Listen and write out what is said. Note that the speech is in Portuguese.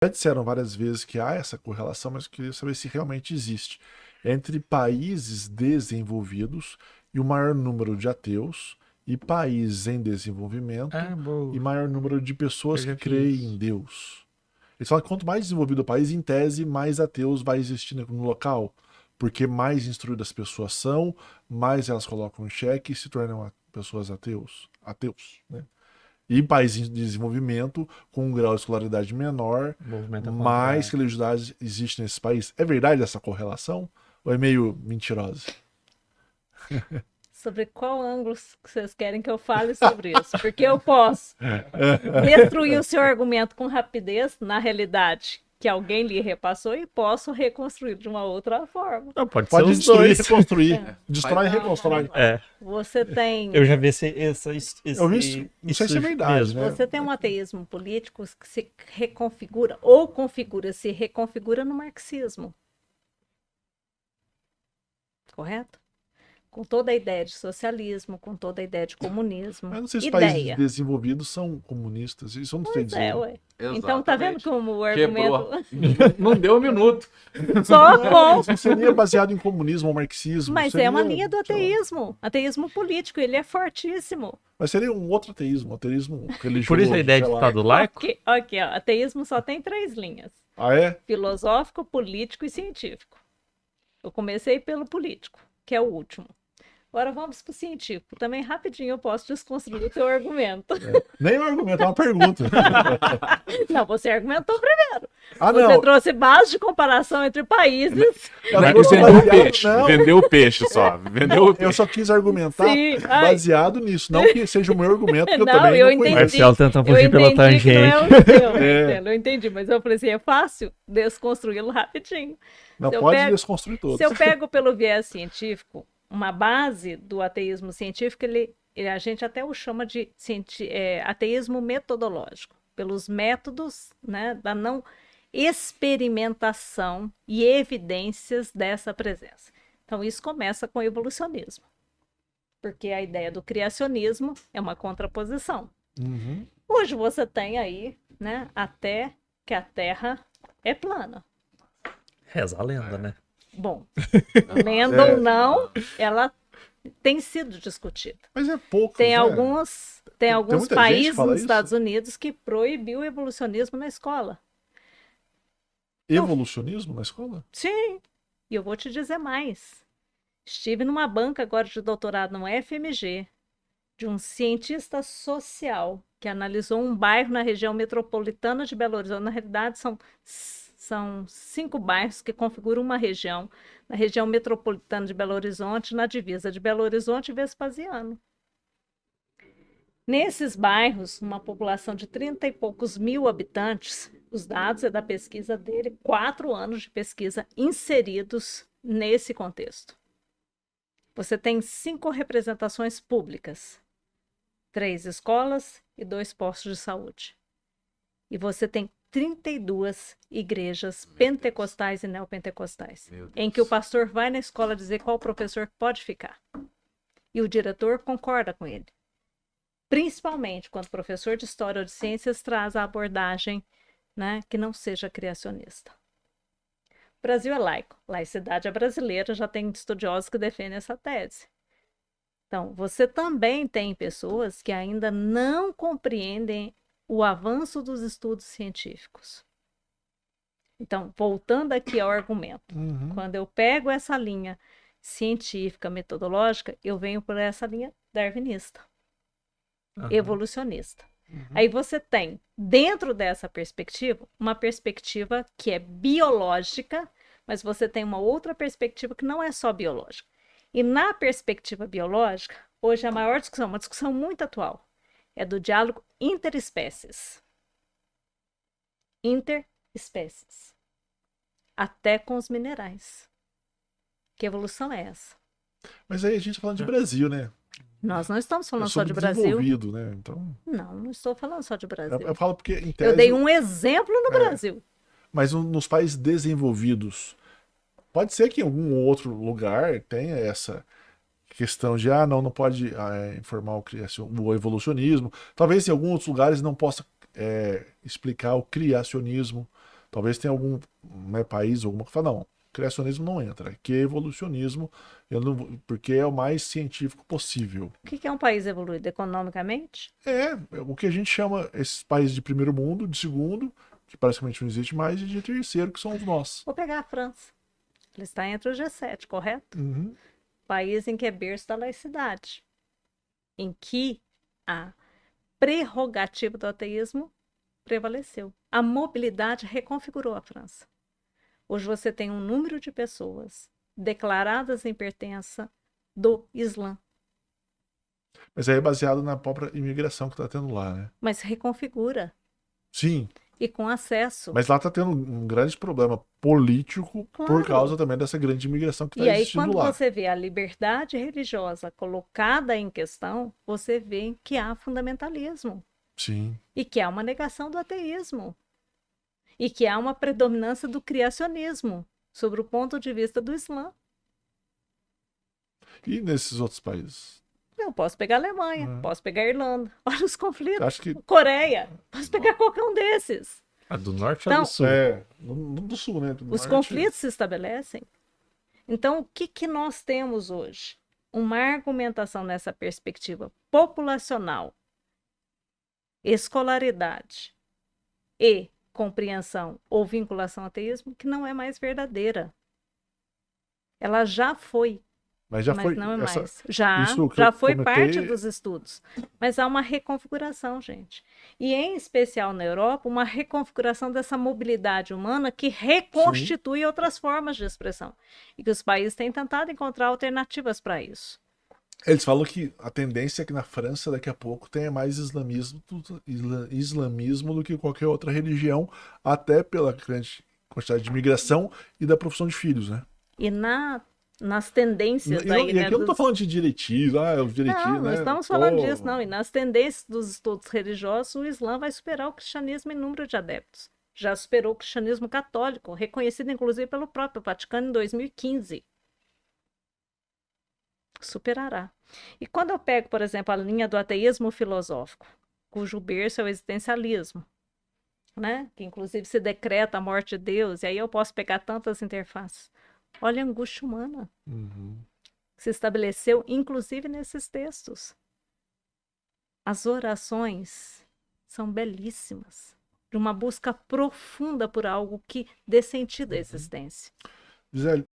Já disseram várias vezes que há essa correlação, mas eu queria saber se realmente existe entre países desenvolvidos e o maior número de ateus e países em desenvolvimento boa. e maior número de pessoas Eu já que vi creem isso. em Deus. Eles falam que quanto mais desenvolvido o país, em tese, mais ateus vai existir no local, porque mais instruídas as pessoas são, mais elas colocam em xeque e se tornam pessoas ateus, né? E em países em desenvolvimento, com um grau de escolaridade menor, O movimento é mais contrário. religiosidade existe nesse país. É verdade essa correlação? Ou é meio mentirosa? Sobre qual ângulo que vocês querem que eu fale sobre isso? Porque eu posso destruir o seu argumento com rapidez, na realidade, que alguém lhe repassou, e posso reconstruir de uma outra forma. Não, pode ser Pode os destruir e dois. reconstruir. Destrói e Não, reconstrói. vamos lá. É, Você tem, eu já vi esse Eu vi isso, não sei se é verdade, mesmo. né? você tem um ateísmo político que se reconfigura, ou configura-se reconfigura no marxismo. Correto? Com toda a ideia de socialismo, com toda a ideia de comunismo. Mas não sei se os países Ideia. desenvolvidos são comunistas. Isso eu não sei Pois é, dizer. ué. Então tá vendo como o argumento... Quebrou. Não deu um minuto. Só Não, com... isso seria baseado em comunismo ou marxismo. Mas seria, é uma linha do sei lá. ateísmo. Ateísmo político, ele é fortíssimo. Mas seria um outro ateísmo, ateísmo religioso. Por isso a ideia de sei lá. Estado laico? Aqui, ó, ateísmo só tem 3 linhas. Ah, é? Filosófico, político e científico. Eu comecei pelo político, que é o último. Agora vamos para o científico. Também rapidinho eu posso desconstruir o teu argumento. Nem um argumento, é uma pergunta. Não, você argumentou primeiro. Ah, Você não. trouxe base de comparação entre países. Ela Vendeu trouxe o baseado- peixe. não, Vendeu o peixe só. Vendeu o eu peixe. só quis argumentar Sim, ai. baseado nisso. Não que seja o meu argumento, que eu Não, também eu não entendi. conheço. Marcelo tentando Eu fugir pela entendi que não é tangente. o seu, É. Marcelo, eu entendi, mas eu falei assim, é fácil desconstruí-lo rapidinho. Não Se eu pode pego- desconstruir todos. Se eu pego pelo viés científico, uma base do ateísmo científico, a gente até o chama de ateísmo metodológico, pelos métodos, né, da não experimentação e evidências dessa presença. Então, isso começa com o evolucionismo, porque a ideia do criacionismo é uma contraposição. Uhum. Hoje você tem aí, né, até que a Terra é plana. Reza a lenda, né? Bom, lenda ou não, ela tem sido discutida. Mas é pouco. Tem né? alguns muita gente que países fala nos isso? Estados Unidos que proibiu o evolucionismo na escola. Evolucionismo na escola? Sim, e eu vou te dizer mais. Estive numa banca agora de doutorado no FMG, de um cientista social que analisou um bairro na região metropolitana de Belo Horizonte. Na realidade, são 5 bairros que configuram uma região, na região metropolitana de Belo Horizonte, na divisa de Belo Horizonte e Vespasiano. Nesses bairros, uma população de 30 e poucos mil habitantes, os dados é da pesquisa dele, 4 anos de pesquisa inseridos nesse contexto. Você tem 5 representações públicas, 3 escolas e 2 postos de saúde. E você tem 32 igrejas pentecostais e neopentecostais, em que o pastor vai na escola dizer qual professor pode ficar. E o diretor concorda com ele. Principalmente quando o professor de História ou de Ciências traz a abordagem, né, que não seja criacionista. O Brasil é laico. Laicidade é brasileira, já tem estudiosos que defendem essa tese. Então, você também tem pessoas que ainda não compreendem o avanço dos estudos científicos. Então, voltando aqui ao argumento, quando eu pego essa linha científica, metodológica, eu venho por essa linha darwinista, evolucionista. Aí você tem, dentro dessa perspectiva, uma perspectiva que é biológica, mas você tem uma outra perspectiva que não é só biológica. E na perspectiva biológica, hoje a maior discussão, uma discussão muito atual, é do diálogo interespécies. Interespécies. Até com os minerais. Que evolução é essa? Mas aí a gente tá falando de Brasil, né? Nós não estamos É falando só de Brasil. subdesenvolvido, né? Então, Não estou falando só de Brasil. eu falo porque, em tese, Eu dei um exemplo no Brasil. mas nos países desenvolvidos, pode ser que em algum outro lugar tenha essa questão de, não pode informar o evolucionismo. Talvez em alguns outros lugares não possa explicar o criacionismo. Talvez tenha algum, né, país, alguma que fala, não, criacionismo não entra, que é evolucionismo, porque é o mais científico possível. O que é um país evoluído economicamente? É o que a gente chama esses países de primeiro mundo, de segundo, que praticamente não existe mais, e de terceiro, que são os nossos. Vou pegar a França. Ele está entre o G7, correto? Uhum. País em que é berço da laicidade, em que a prerrogativa do ateísmo prevaleceu. A mobilidade reconfigurou a França. Hoje você tem um número de pessoas declaradas em pertença do Islã, Mas aí é baseado na própria imigração que está tendo lá, né? mas reconfigura Sim, e com acesso. mas lá está tendo um grande problema político por Claro. causa também dessa grande imigração que E está aí, existindo quando lá. você vê a liberdade religiosa colocada em questão, você vê que há fundamentalismo Sim. e que há uma negação do ateísmo e que há uma predominância do criacionismo sobre o ponto de vista do Islã. E nesses outros países? Eu posso pegar a Alemanha, posso pegar a Irlanda. Olha os conflitos. Acho que Coreia, posso pegar qualquer um desses. A do norte ou Então, do sul? do sul, né? Do Os norte. conflitos se estabelecem. Então, o que nós temos hoje? Uma argumentação nessa perspectiva populacional, escolaridade e compreensão ou vinculação ao ateísmo que não é mais verdadeira. Ela já foi, Mas já mas foi. não é essa- mais. Já isso que já eu foi comentei- parte dos estudos. Mas há uma reconfiguração, gente. E, em especial na Europa, uma reconfiguração dessa mobilidade humana que reconstitui outras formas de expressão. E que os países têm tentado encontrar alternativas para isso. Eles falam que a tendência é que na França daqui a pouco tenha mais islamismo do que qualquer outra religião, até pela grande quantidade de imigração e da profissão de filhos, né? E nas tendências E, aí, e né, aqui eu não tô dos- falando de direitismo, os direitismo, Não, não né? estamos falando disso, não. E nas tendências dos estudos religiosos, o Islã vai superar o cristianismo em número de adeptos. Já superou o cristianismo católico, reconhecido inclusive pelo próprio Vaticano em 2015. Superará. E quando eu pego, por exemplo, a linha do ateísmo filosófico, cujo berço é o existencialismo, né? Que inclusive se decreta a morte de Deus, e aí eu posso pegar tantas interfaces. Olha a angústia humana Uhum. que se estabeleceu, inclusive nesses textos. As orações são belíssimas, de uma busca profunda por algo que dê sentido à existência. Gisele,